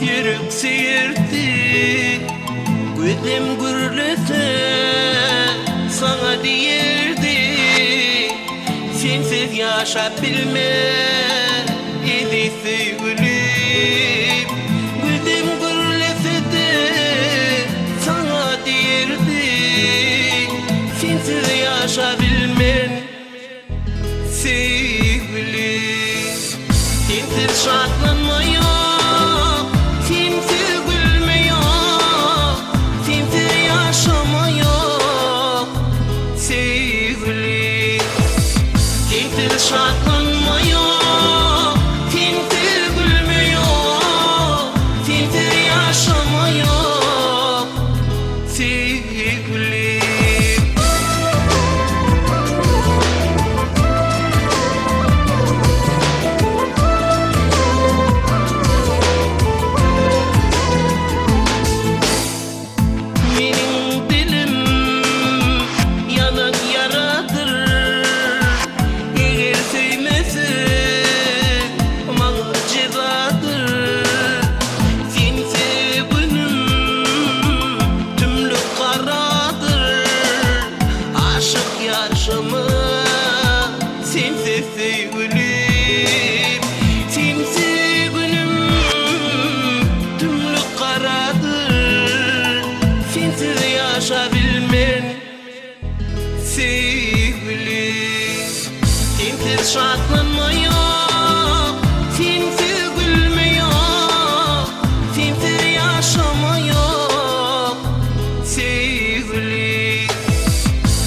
yürüp seyirdi, gözüm gürlese sana diyerdi, sensiz yaşap bilme idi sevgilim. Gözüm gürlese de sana diyerdi, sensiz yaşap bilmen sevgilim. Sensiz şartlanma yok, sensiz gülme yok, sensiz yaşama yok sevgilim. Sensiz şartlanma yok, sensiz gülme yok, sensiz yaşama yok sevgilim. Sensiz sevgilim, sensiz günüm tümlük karadır, sensiz yaşayabilmen sevgilim. Sensiz şartlanma yok, sensiz gülme yok, sensiz yaşama yok sevgilim.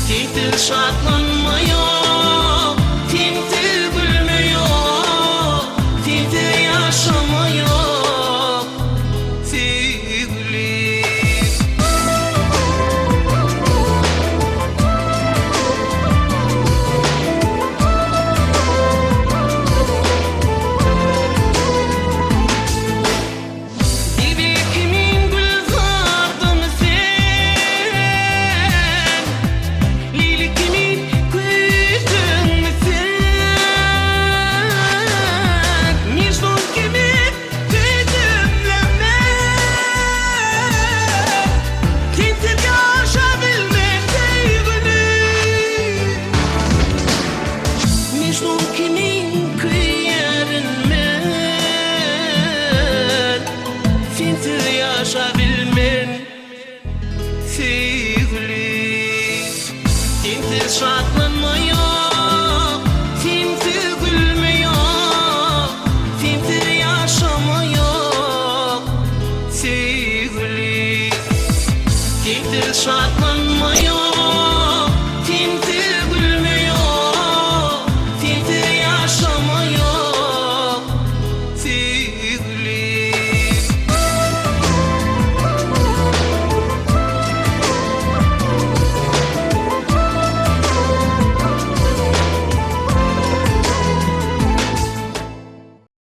Sensiz şartlanma yok, sensiz gülme yok, sensiz yaşama yok sevgilim. Kimin gülzardın sen, lili kimin kıydın sen, Mecnun kimin kıydın ben, sensiz yaşayabilmem sevgilim. Mecnun kimin kıyarın ben, sensiz yaşayabilmem sevgilim. Sensiz şartlanma yok, sensiz gülme yok, sensiz yaşama yok sevgilim. Sensiz şartlanma